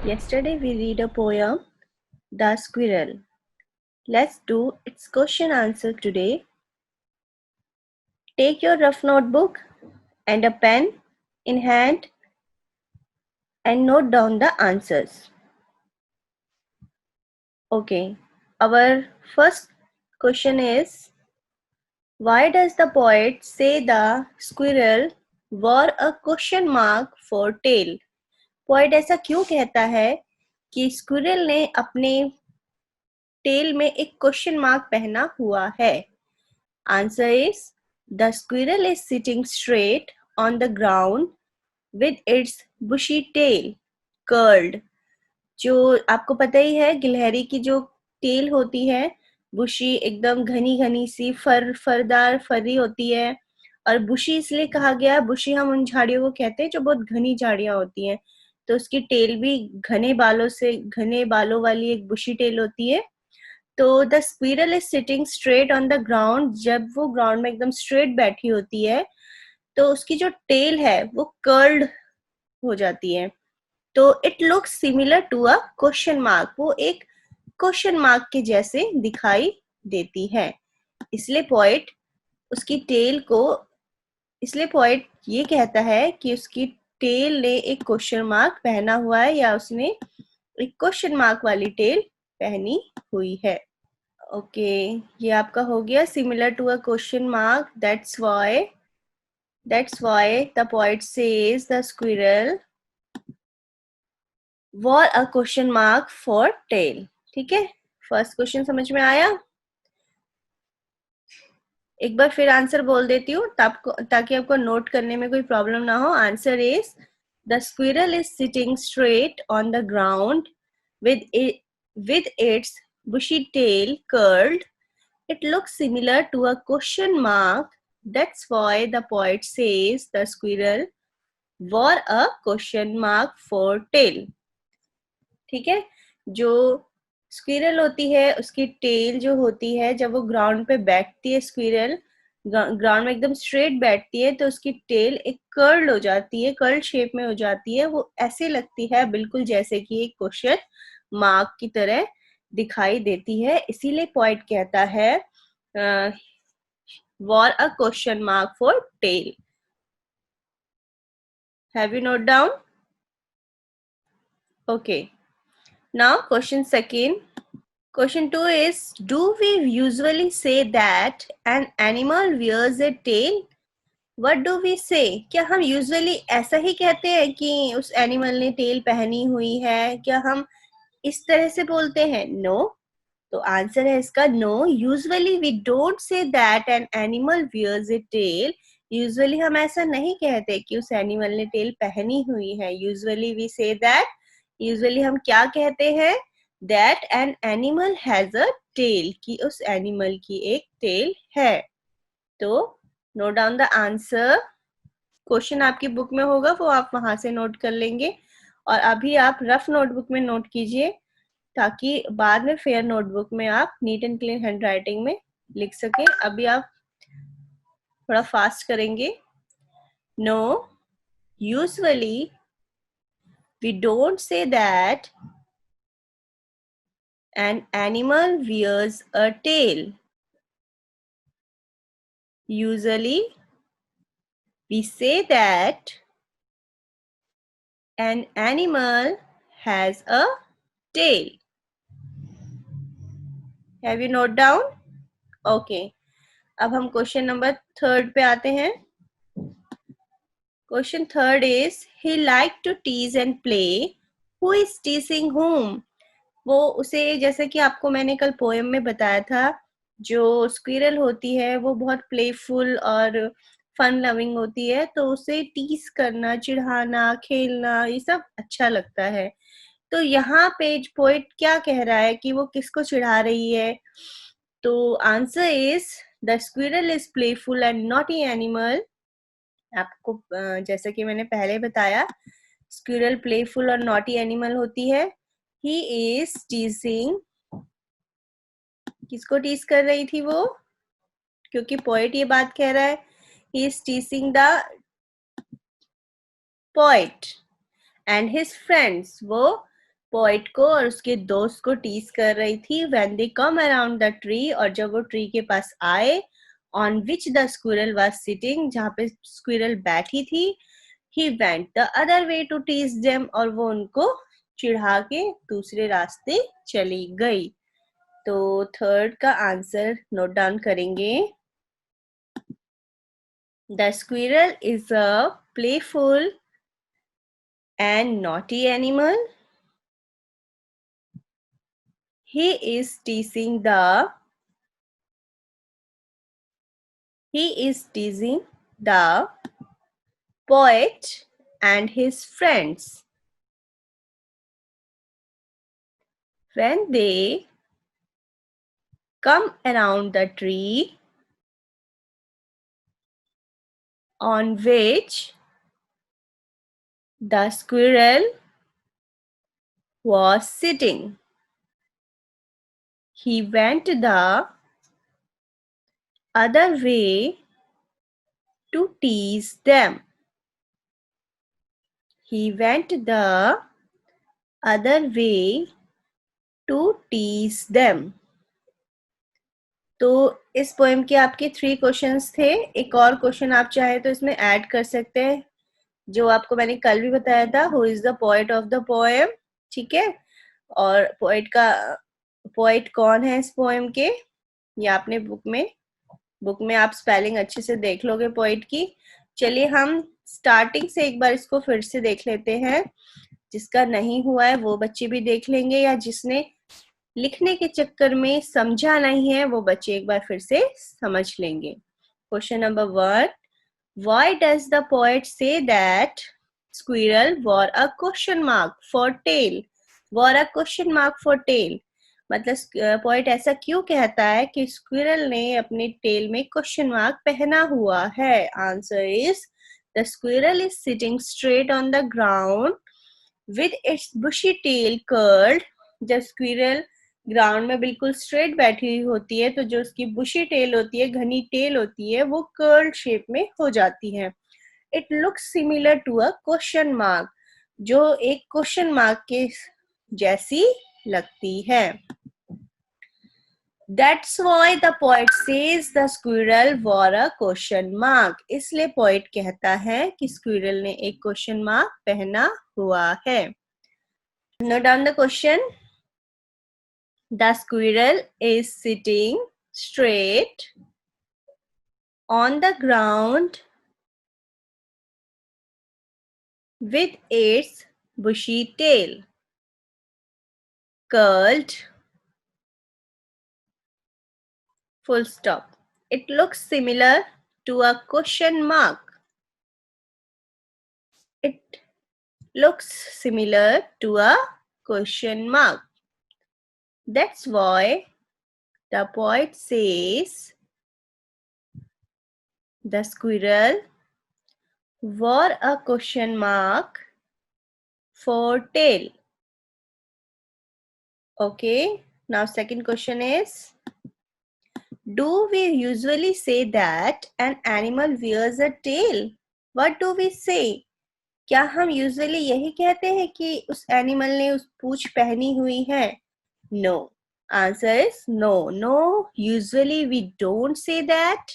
Yesterday we read a poem, The Squirrel. Let's do its question answer today. Take your rough notebook and a pen in hand and note down the answers. Okay, our first question is, why does the poet say the squirrel wore a question mark for tail? Poet ऐसा क्यों कहता है कि squirrel ने अपने tell में एक question mark पहना हुआ है? Answer is the squirrel is sitting straight on the ground with its bushy tail curled. जो आपको पता ही है, गिलहरी की जो टेल होती है बुशी, एकदम घनी घनी सी फरदार फरी होती है. और बुशी इसलिए कहा गया, बुशी हम उन झाड़ियों को कहते हैं जो बहुत घनी झाड़ियां होती हैं, तो उसकी टेल भी घने बालों वाली एक बुशी टेल होती है. तो the squirrel is sitting straight on the ground. जब वो ग्राउंड में एकदम स्ट्रेट बैठी होती है तो उसकी जो टेल है वो कर्ल्ड हो जाती है. तो it looks similar to a question mark. वो एक क्वेश्चन मार्क के जैसे दिखाई देती है. इसलिए पोएट ये कहता है कि उसकी टेल ने एक क्वेश्चन मार्क पहना हुआ है, या उसने एक क्वेश्चन मार्क वाली टेल पहनी हुई है. ओके, ये आपका हो गया similar to a question mark. That's why the poet says the squirrel wore a question mark for tail. ठीक है, फर्स्ट क्वेश्चन समझ में आया? एक बार फिर आंसर बोल देती हूँ ताकि आपको नोट करने में कोई प्रॉब्लम ना हो. Answer is the squirrel is sitting straight on the ground with its bushy tail curled. It looks similar to a question mark. That's why the poet says the squirrel wore a question mark for tail. ठीक है, जो squirrel होती है उसकी tell जो होती है, जब वो ग्राउंड पे बैठती है, स्क्विरल ग्राउंड में एकदम स्ट्रेट बैठती है, तो उसकी टेल एक कर्ल हो जाती है, कर्ल शेप में हो जाती है. वो ऐसे लगती है बिल्कुल जैसे कि एक क्वेश्चन मार्क की तरह दिखाई देती है. इसीलिए पॉइंट कहता है wore a question mark for tail. Have you note down? Okay. Now question second. Question 2 is, do we usually say that an animal wears a tail? What do we say? क्या हम usually ऐसा ही कहते हैं कि उस animal ने tell पहनी हुई है? क्या हम इस तरह से बोलते हैं? No. तो आंसर है इसका no. Usually we don't say that an animal wears a tail. Usually हम ऐसा नहीं कहते कि उस एनिमल ने टेल पहनी हुई है. Usually we say that. Usually हम क्या कहते हैं? That an animal has a tail. कि उस एनिमल की एक टेल है. तो note down the answer. Question आपकी बुक में होगा, वो आप वहां से नोट कर लेंगे. और अभी आप रफ नोटबुक में नोट कीजिए ताकि बाद में फेयर नोटबुक में आप neat and clean handwriting में लिख सके. अभी आप थोड़ा फास्ट करेंगे. No, usually we don't say that an animal wears a tail. Usually we say that an animal has a tail. Have you note down? Okay. अब हम question number 3 पे आते हैं. Question 3 is, he liked to tease and play. Who is teasing whom? वो उसे, जैसे कि आपको मैंने कल पोएम में बताया था, जो स्क्विरल होती है वो बहुत प्लेफुल और फन लविंग होती है, तो उसे टीज करना, चिढ़ाना, खेलना, ये सब अच्छा लगता है. तो यहाँ पे पोएट क्या कह रहा है कि वो किसको चिढ़ा रही है? तो answer is the squirrel is playful and naughty animal. आपको जैसा कि मैंने पहले बताया, स्क्विरल प्लेफुल और नॉटी एनिमल होती है. He is टीजिंग. किसको टीज कर रही थी वो? क्योंकि पोएट ये बात कह रहा है, he is teasing the poet and his friends. वो पोइट को और उसके दोस्त को टीज कर रही थी when they come around the tree, और जब वो ट्री के पास आए on which the squirrel was sitting, जहाँ पे स्क्विरल बैठी थी, he went the other way to tease them, और वो उनको चिढ़ा के दूसरे रास्ते चली गई। तो थर्ड का आंसर नोट डाउन करेंगे। The squirrel is a playful and naughty animal. He is teasing the poet and his friends. When they come around the tree on which the squirrel was sitting, he went the other way to tease them. He went the other way to tease them. तो इस poem के आपके 3 questions थे। एक और question आप चाहे तो इसमें ऐड कर सकते हैं, जो आपको मैंने कल भी बताया था, who is the poet of the poem. ठीक है, और पोएट कौन है इस पोएम के, ये आपने बुक में आप स्पेलिंग अच्छे से देख लोगे पोएट की। चलिए हम स्टार्टिंग से एक बार इसको फिर से देख लेते हैं। जिसका नहीं हुआ है वो बच्चे भी देख लेंगे, या जिसने लिखने के चक्कर में समझा नहीं है वो बच्चे एक बार फिर से समझ लेंगे। Question number 1, why does the poet say that squirrel wore a question mark for tail? Wore a question mark for tail मतलब पोएट ऐसा क्यों कहता है कि स्क्विरल ने अपने टेल में क्वेश्चन मार्क पहना हुआ है? Answer is the squirrel is sitting straight on the ground with its bushy tail curled. जब स्क्विरल ग्राउंड में बिल्कुल स्ट्रेट बैठी हुई होती है तो जो उसकी बुशी टेल होती है, घनी टेल होती है, वो कर्ल्ड शेप में हो जाती है। It looks similar to a question mark, जो एक क्वेश्चन मार्क के जैसी लगती है। That's why the poet says the squirrel wore a question mark. इसलिए पोएट कहता है कि स्क्विरल ने एक क्वेश्चन मार्क पहना हुआ है। Note down the question. The squirrel is sitting straight on the ground with its bushy tail curled. Full stop. It looks similar to a question mark. It looks similar to a question mark. That's why the poet says the squirrel wore a question mark for tail. Okay, now second question is, do we usually say that an animal wears a tail? What do we say? क्या हम usually यही कहते हैं कि उस animal ने उस पूंछ पहनी हुई है? No, answer is no. No, usually we don't say that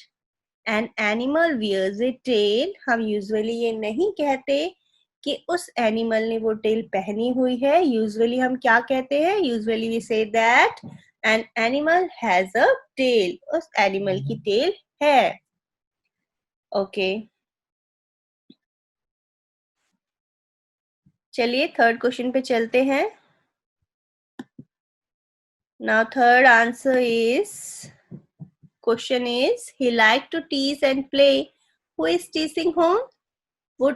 an animal wears a tail. हम यूजुअली ये नहीं कहते कि उस एनिमल ने वो टेल पहनी हुई है। यूजुअली हम क्या कहते हैं? Usually we say that an animal has a tail. उस एनिमल की टेल है। ओके, चलिए थर्ड क्वेश्चन पे चलते हैं। Now third answer is, question is, he like to tease and play. Who is teasing whom? वो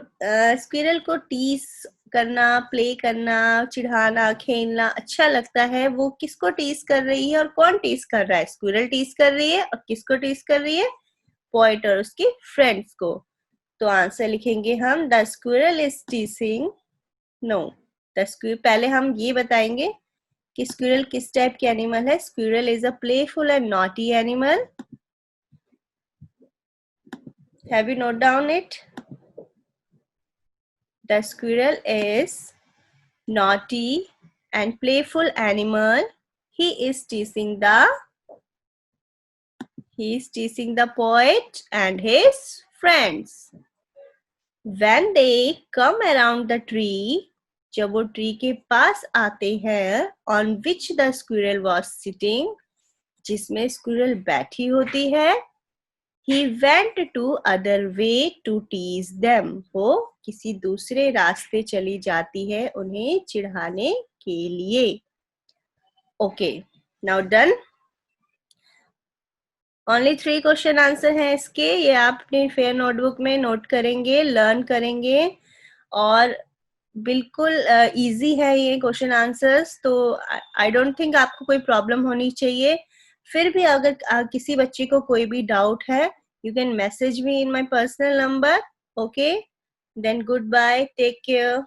स्क्विरल को tease करना, प्ले करना, चिढ़ाना, खेलना अच्छा लगता है। वो किसको टीज कर रही है और कौन टीज कर रहा है? स्क्विरल टीज कर रही है। और किसको टीज कर रही है? पोएट और उसके फ्रेंड्स को। तो आंसर लिखेंगे हम, the squirrel is teasing. No, the squirrel, पहले हम ये बताएंगे कि स्क्विरल किस टाइप की एनिमल है। Squirrel is a playful and naughty animal. Have you note down it? The squirrel is naughty and playful animal. He is teasing the poet and his friends. When they come around the tree, जब वो tree के पास आते हैं, on which the squirrel was sitting, जिसमें squirrel बैठी होती है, he went to other way to tease them. वो किसी दूसरे रास्ते चली जाती है उन्हें चिढ़ाने के लिए. Okay, now done. Only 3 question answer हैं इसके. ये आप अपनी फेयर नोटबुक में नोट करेंगे, लर्न करेंगे और बिल्कुल इजी है ये क्वेश्चन आंसर्स. तो आई डोंट थिंक आपको कोई प्रॉब्लम होनी चाहिए. फिर भी अगर किसी बच्चे को कोई भी डाउट है, you can message me in my personal number. Okay, then goodbye, take care.